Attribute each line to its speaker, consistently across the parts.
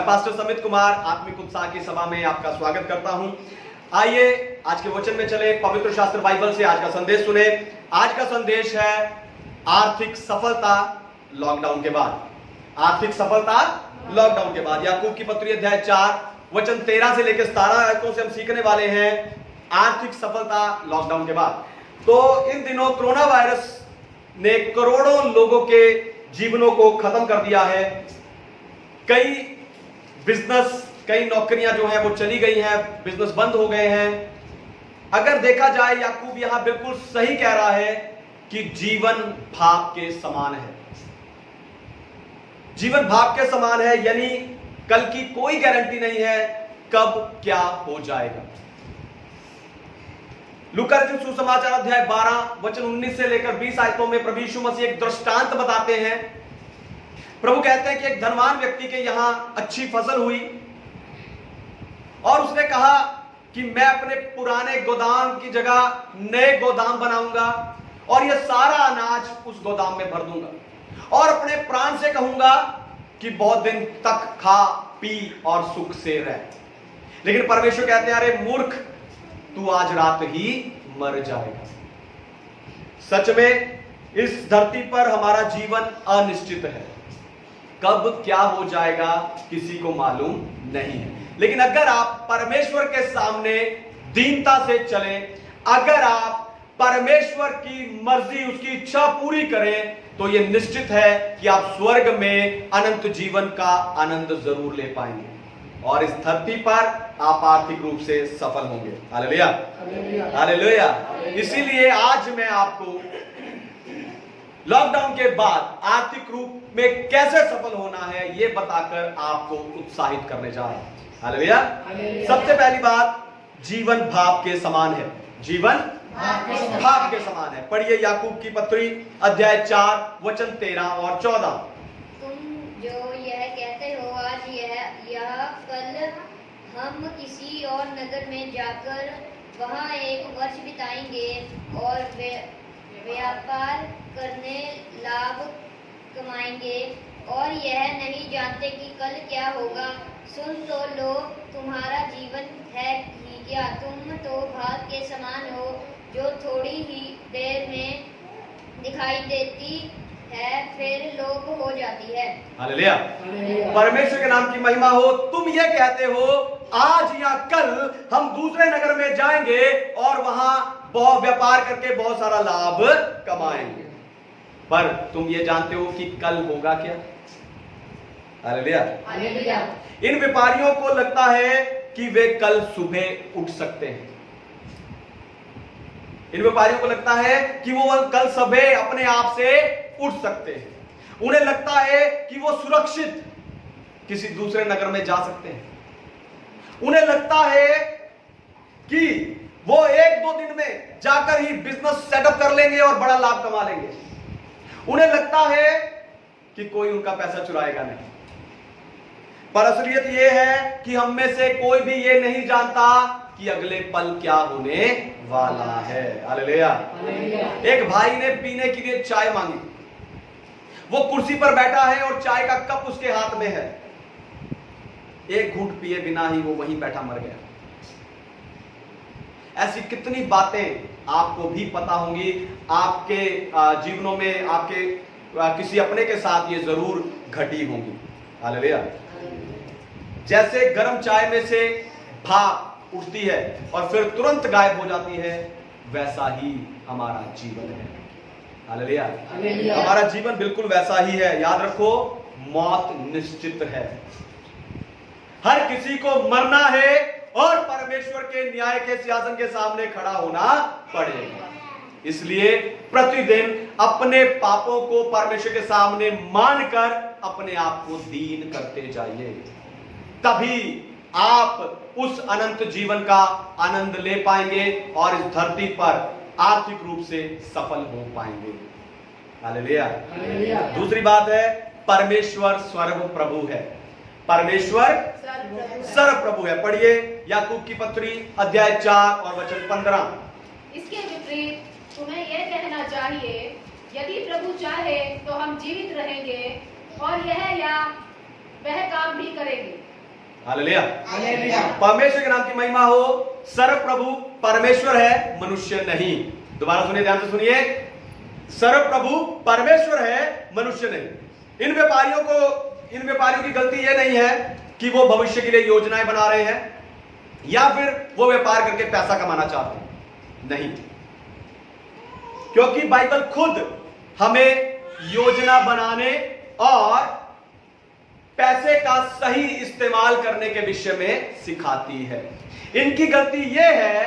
Speaker 1: Pastor समित कुमार आत्मिक उत्साह की सभा में आपका स्वागत करता हूं। आइए आज के वचन में चले, पवित्र शास्त्र बाइबल से आज का संदेश सुने। आज का संदेश है आर्थिक सफलता लॉकडाउन के बाद। आर्थिक सफलता लॉकडाउन के बाद। याकूब की पत्री अध्याय 4 वचन 13 से लेकर 17 आयतों से हम सीखने वाले हैं आर्थिक सफलता लॉकडाउन के बाद। तो इन दिनों कोरोना वायरस ने करोड़ों लोगों के जीवनों को खत्म कर दिया है। कई बिजनेस, कई नौकरियां जो हैं वो चली गई हैं, बिजनेस बंद हो गए हैं। अगर देखा जाए, याकूब यहां बिल्कुल सही कह रहा है कि जीवन भाप के समान है। जीवन भाप के समान है, यानी कल की कोई गारंटी नहीं है कब क्या हो जाएगा। लूका रचित सुसमाचार अध्याय 12 वचन 19 से लेकर 20 आयतों में प्रभु यीशु मसीह एक दृष्टांत बताते हैं। प्रभु कहते हैं कि एक धनवान व्यक्ति के यहां अच्छी फसल हुई और उसने कहा कि मैं अपने पुराने गोदाम की जगह नए गोदाम बनाऊंगा और यह सारा अनाज उस गोदाम में भर दूंगा और अपने प्राण से कहूंगा कि बहुत दिन तक खा पी और सुख से रह। लेकिन परमेश्वर कहते हैं, अरे मूर्ख, तू आज रात ही मर जाएगा। सच में इस धरती पर हमारा जीवन अनिश्चित है, कब क्या हो जाएगा किसी को मालूम नहीं है। लेकिन अगर आप परमेश्वर के सामने दीनता से चलें, अगर आप परमेश्वर की मर्जी, उसकी इच्छा पूरी करें, तो यह निश्चित है कि आप स्वर्ग में अनंत जीवन का आनंद जरूर ले पाएंगे और इस धरती पर आप आर्थिक रूप से सफल होंगे। Hallelujah, hallelujah. इसीलिए आज मैं आपको लॉकडाउन के बाद आर्थिक रूप में कैसे सफल होना है यह बताकर आपको उत्साहित करने जा रहा हूं। हालेलुया। सबसे पहली बात, जीवन भाप के समान है। जीवन भाप के समान है। पढ़िए याकूब की पत्री अध्याय 4 वचन 13 और 14।
Speaker 2: तुम जो यह कहते हो आज यह कल हम किसी और नगर में जाकर वहां एक वर्ष बिताएंगे और व्यापार करने लाभ कमाएंगे और यह नहीं जानते कि कल क्या होगा। सुन तो लो, तुम्हारा जीवन है ही क्या? तुम तो भाप के समान हो जो थोड़ी ही देर में दिखाई देती है फिर लोप हो जाती है।
Speaker 1: हालेलुया। परमेश्वर के नाम की महिमा हो। तुम ये कहते हो आज या कल हम दूसरे नगर में जाएंगे और वहां बहुत व्यापार करके बहुत सारा लाभ कमाएंगे, पर तुम ये जानते हो कि कल होगा क्या? हालेलुया। इन व्यापारियों को लगता है कि वे कल सुबह उठ सकते हैं। इन व्यापारियों को लगता है कि वो कल सुबह अपने आप से उठ सकते हैं। उन्हें लगता है कि वो सुरक्षित किसी दूसरे नगर में जा सकते हैं। उन्हें लगता है कि वो 1-2 दिन में जाकर ही बिजनेस सेटअप कर लेंगे और बड़ा लाभ कमा लेंगे। उन्हें लगता है कि कोई उनका पैसा चुराएगा नहीं, पर असलियत यह है कि हम में से कोई भी ये नहीं जानता कि अगले पल क्या होने वाला है। हालेलुया। एक भाई ने पीने के लिए चाय मांगी। वो कुर्सी पर बैठा है और चाय का कप उसके हाथ में है। एक घूंट पिए बिना ही वो वहीं बैठा मर गया। ऐसी कितनी बातें आपको भी पता होंगी, आपके जीवनों में, आपके किसी अपने के साथ ये जरूर घटी होंगी। हालेलुया। जैसे गर्म चाय में से भाप उठती है और फिर तुरंत गायब हो जाती है, वैसा ही हमारा जीवन है। हालेलुया। हमारा जीवन बिल्कुल वैसा ही है। याद रखो, मौत निश्चित है। हर किसी को मरना है और परमेश्वर के न्याय के सिंहासन के सामने खड़ा होना पड़ेगा। इसलिए प्रतिदिन अपने पापों को परमेश्वर के सामने मानकर अपने आप को दीन करते जाइए, तभी आप उस अनंत जीवन का आनंद ले पाएंगे और इस धरती पर आर्थिक रूप से सफल हो पाएंगे। हालेलुया। दूसरी बात है, परमेश्वर सर्व प्रभु है। परमेश्वर सर्व प्रभु है। पढ़िए याकूब की पत्री अध्याय 4 और वचन 15।
Speaker 3: इसके विपरीत तुम्हें यह कहना चाहिए, यदि प्रभु चाहे तो हम जीवित रहेंगे और यह या वह काम भी करेंगे।
Speaker 1: हालेलुया।
Speaker 4: हालेलुया।
Speaker 1: परमेश्वर के नाम की महिमा हो। सर्व प्रभु परमेश्वर है, मनुष्य नहीं। दोबारा सुनिए, ध्यान से सुनिए। सर्व प्रभु परमेश्वर है, मनुष्य नहीं। इन व्यापारियों की गलती यह नहीं है कि वो भविष्य के लिए योजनाएं बना रहे हैं या फिर वो व्यापार करके पैसा कमाना चाहते हैं, नहीं। क्योंकि बाइबल खुद हमें योजना बनाने और पैसे का सही इस्तेमाल करने के विषय में सिखाती है। इनकी गलती यह है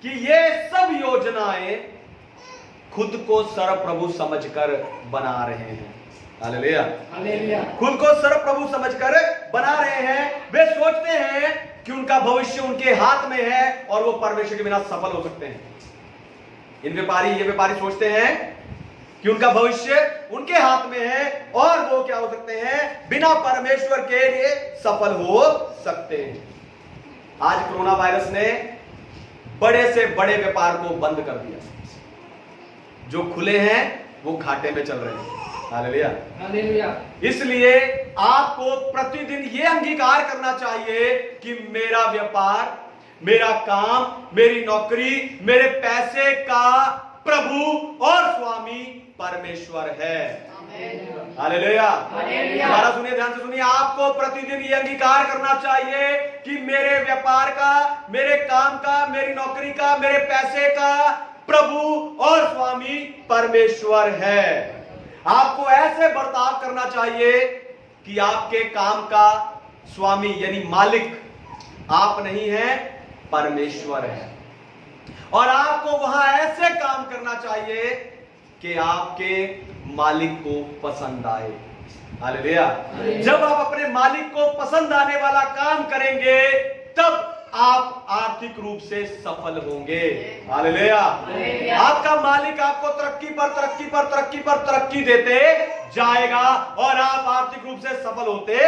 Speaker 1: कि ये सब योजनाएं खुद को सर्व प्रभु समझकर बना रहे हैं। हालेलुया।
Speaker 4: हालेलुया।
Speaker 1: खुद को सर्व प्रभु समझकर बना रहे हैं। वे सोचते हैं कि उनका भविष्य उनके हाथ में है और वो परमेश्वर के बिना सफल हो सकते हैं। ये व्यापारी सोचते हैं कि उनका भविष्य उनके हाथ में है और वो क्या हो सकते हैं, बिना परमेश्वर के लिए सफल हो सकते हैं। आज कोरोना वायरस ने बड़े से बड़े व्यापार को बंद कर दिया। जो खुले हैं वो घाटे में चल रहे हैं। हालेलुया।
Speaker 4: हालेलुया।
Speaker 1: इसलिए आपको प्रतिदिन ये अंगीकार करना चाहिए कि मेरा व्यापार, मेरा काम, मेरी नौकरी, मेरे पैसे का प्रभु और स्वामी परमेश्वर है। हालेलुया।
Speaker 4: हालेलुया।
Speaker 1: दोबारा सुनिए, ध्यान से सुनिए। आपको प्रतिदिन ये अंगीकार करना चाहिए कि मेरे व्यापार का, मेरे काम का, मेरी नौकरी का, मेरे पैसे का प्रभु और स्वामी परमेश्वर है। आपको ऐसे बर्ताव करना चाहिए कि आपके काम का स्वामी यानी मालिक आप नहीं हैं, परमेश्वर है। और आपको वहां ऐसे काम करना चाहिए कि आपके मालिक को पसंद आए। हालेलुया। जब आप अपने मालिक को पसंद आने वाला काम करेंगे तब आप आर्थिक रूप से सफल होंगे। हालेलुया। आपका मालिक आपको तरक्की पर तरक्की पर तरक्की पर तरक्की देते जाएगा और आप आर्थिक रूप से सफल होते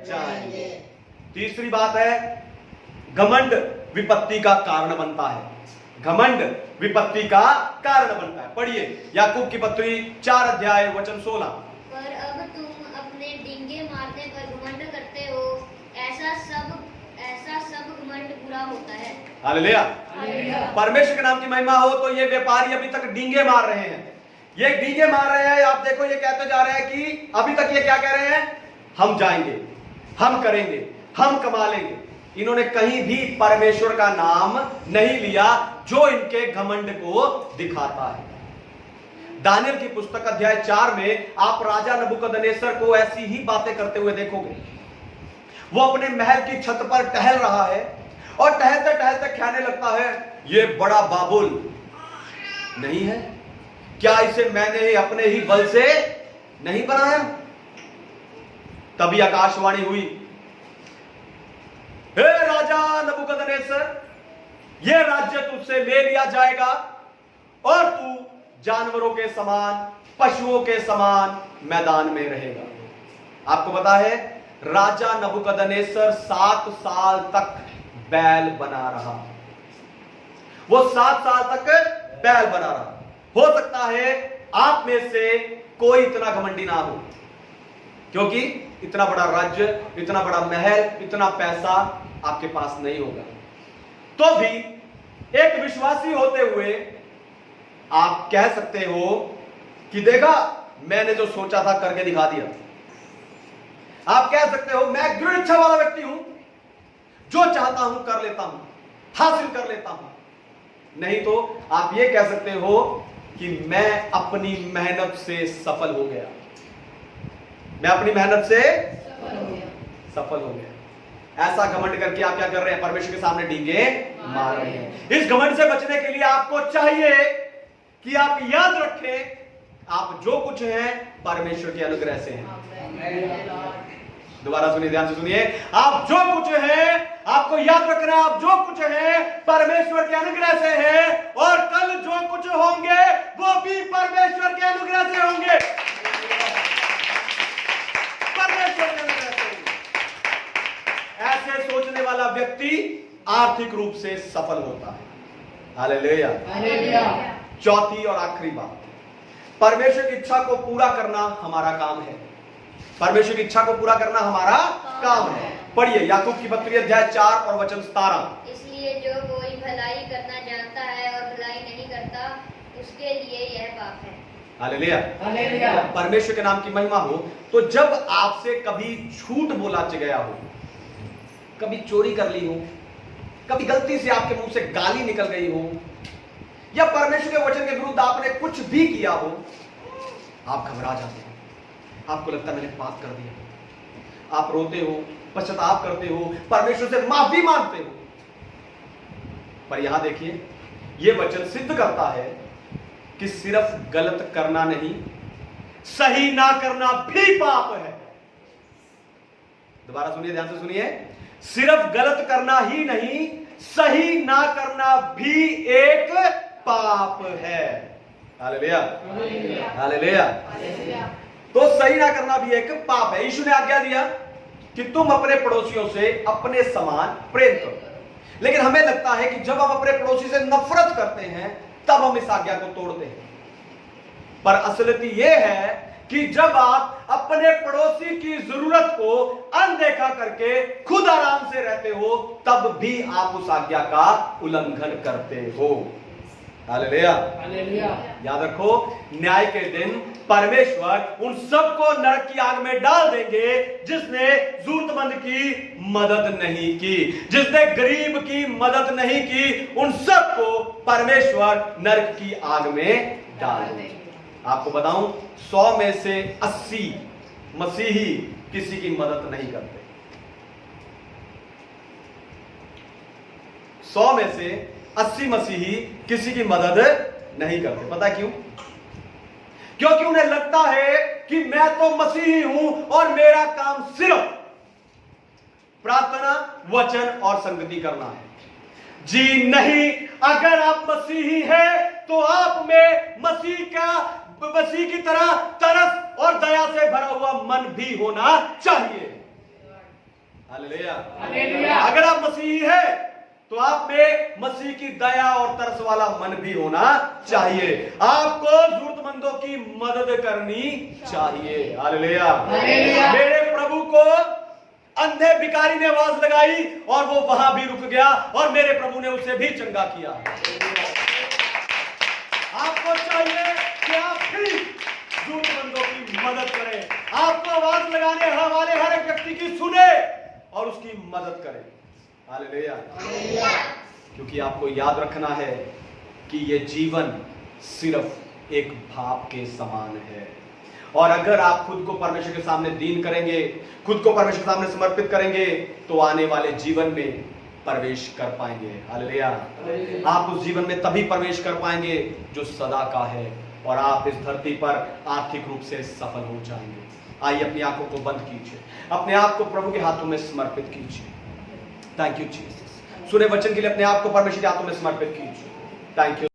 Speaker 1: जाएंगे। तीसरी बात है, घमंड विपत्ति का कारण बनता है। घमंड विपत्ति का कारण बनता है। पढ़िए याकूब की पत्री 4 अध्याय वचन 16।
Speaker 2: पर अब तुम अपने डींगे मारने पर घमंड करते हो, ऐसा सब घमंड बुरा होता है।
Speaker 1: हालेलुया।
Speaker 4: हालेलुया।
Speaker 1: परमेश्वर के नाम की महिमा हो। तो ये व्यापारी अभी तक डींगे मार रहे हैं, ये डींगे मार रहे हैं। आप देखो, ये कहते जा रहे हैं कि अभी तक ये क्या कह रहे हैं, हम जाएंगे, हम करेंगे, हम कमा लेंगे। इन्होंने कहीं भी परमेश्वर का नाम नहीं लिया, जो इनके घमंड को दिखाता है। दानियल की पुस्तक अध्याय 4 में आप राजा नबूकदनेस्सर को ऐसी ही बातें करते हुए देखोगे। वो अपने महल की छत पर टहल रहा है और टहलते टहलते कहने लगता है, ये बड़ा बाबुल नहीं है क्या? इसे मैंने ही अपने ही बल से नहीं बनाया? तभी आकाशवाणी हुई, हे राजा नबूकदनेस्सर, यह राज्य तुझसे ले लिया जाएगा और तू जानवरों के समान, पशुओं के समान मैदान में रहेगा। आपको पता है, राजा नबूकदनेस्सर 7 साल तक बैल बना रहा। वो 7 साल तक बैल बना रहा। हो सकता है आप में से कोई इतना घमंडी ना हो, क्योंकि इतना बड़ा राज्य, इतना बड़ा महल, इतना पैसा आपके पास नहीं होगा। तो भी एक विश्वासी होते हुए आप कह सकते हो कि देखा, मैंने जो सोचा था करके दिखा दिया। आप कह सकते हो, मैं दृढ़ इच्छा वाला व्यक्ति हूं, जो चाहता हूं कर लेता हूं, हासिल कर लेता हूं। नहीं तो आप ये कह सकते हो कि मैं अपनी मेहनत से सफल हो गया, मैं अपनी मेहनत से सफल हो गया। ऐसा घमंड करके आप क्या कर रहे हैं? परमेश्वर के सामने डींगे मार रहे हैं। इस घमंड से बचने के लिए आपको चाहिए कि आप याद रखें, आप जो कुछ हैं परमेश्वर के अनुग्रह से हैं। दोबारा सुनिए, ध्यान से सुनिए। आप जो कुछ है, आपको याद रखना है, आप जो कुछ है परमेश्वर के अनुग्रह से है, और कल जो कुछ होंगे वो भी परमेश्वर के अनुग्रह से होंगे। परमेश्वर के अनुग्रह से। ऐसे सोचने वाला व्यक्ति आर्थिक रूप से सफल होता है। हालेलुया।
Speaker 4: हालेलुया।
Speaker 1: चौथी और आखिरी बात, परमेश्वर की इच्छा को पूरा करना हमारा काम है। परमेश्वर की इच्छा को पूरा करना हमारा काम है। पढ़िए याकूब की पत्री अध्याय 4 और वचन 17।
Speaker 2: इसलिए जो कोई भलाई करना जानता है और भलाई नहीं करता, उसके लिए यह पाप है।
Speaker 1: हालेलुया।
Speaker 4: हालेलुया।
Speaker 1: परमेश्वर के नाम की महिमा हो। तो जब आपसे कभी झूठ बोला गया हो, कभी चोरी कर ली हो, कभी गलती से आपके मुंह से गाली निकल गई हो, या परमेश्वर के वचन के विरुद्ध आपने कुछ भी किया हो, आप घबरा जाते हो, आपको लगता है मैंने पाप कर दिया, आप रोते हो, पश्चाताप करते हो, परमेश्वर से माफी मांगते हो। पर यहां देखिए, यह वचन सिद्ध करता है कि सिर्फ गलत करना नहीं, सही ना करना भी पाप है। दोबारा सुनिए, ध्यान से सुनिए। सिर्फ गलत करना ही नहीं, सही ना करना भी एक पाप है। Hallelujah, hallelujah. तो सही ना करना भी एक पाप है। यीशु ने आज्ञा दिया कि तुम अपने पड़ोसियों से अपने समान प्रेम करो, लेकिन हमें लगता है कि जब हम अपने पड़ोसी से नफरत करते हैं तब हम इस आज्ञा को तोड़ते हैं। पर असलियत यह है कि जब आप अपने पड़ोसी की जरूरत को अनदेखा करके खुद आराम से रहते हो, तब भी आप उस आज्ञा का उल्लंघन करते हो। Hallelujah,
Speaker 4: hallelujah.
Speaker 1: याद रखो, न्याय के दिन परमेश्वर उन सबको नरक की आग में डाल देंगे जिसने जरूरतमंद की मदद नहीं की, जिसने गरीब की मदद नहीं की, उन सबको परमेश्वर नरक की आग में डाल देंगे। आपको बताऊं, 100 में से 80 मसीही किसी की मदद नहीं करते। 100 में से 80 मसीही किसी की मदद नहीं करते। पता क्यों? क्योंकि उन्हें लगता है कि मैं तो मसीही हूं और मेरा काम सिर्फ प्रार्थना, वचन और संगति करना है। जी नहीं, अगर आप मसीही हैं तो आप में मसीह की तरह तरस और दया से भरा हुआ मन भी होना चाहिए। Hallelujah,
Speaker 4: hallelujah.
Speaker 1: अगर आप मसीही हैं तो आप में मसीह की दया और तरस वाला मन भी होना चाहिए। आपको जरूरतमंदों की मदद करनी चाहिए। Hallelujah,
Speaker 4: hallelujah.
Speaker 1: मेरे प्रभु को अंधे भिखारी ने आवाज लगाई और वो वहां भी रुक गया और मेरे प्रभु ने उसे भी चंगा किया। आपको चाहिए कि आप भी जरूरतमंदों की मदद करें। आपको आवाज लगाने वाले हर एक व्यक्ति की सुने और उसकी मदद करें। हालेलुया, क्योंकि आपको याद रखना है कि यह जीवन सिर्फ एक भाप के समान है, और अगर आप खुद को परमेश्वर के सामने दीन करेंगे, खुद को परमेश्वर के सामने समर्पित करेंगे, तो आने वाले जीवन में प्रवेश कर पाएंगे। हालेलुया, आप उस जीवन में तभी प्रवेश कर पाएंगे जो सदा का है, और आप इस धरती पर आर्थिक रूप से सफल हो जाएंगे। आइए अपनी आंखों को बंद कीजिए, अपने आप को प्रभु के हाथों में समर्पित कीजिए। Thank you Jesus. सुने वचन के लिए अपने आप को परमेश्वर के हाथों में समर्पित कीजिए। Thank you.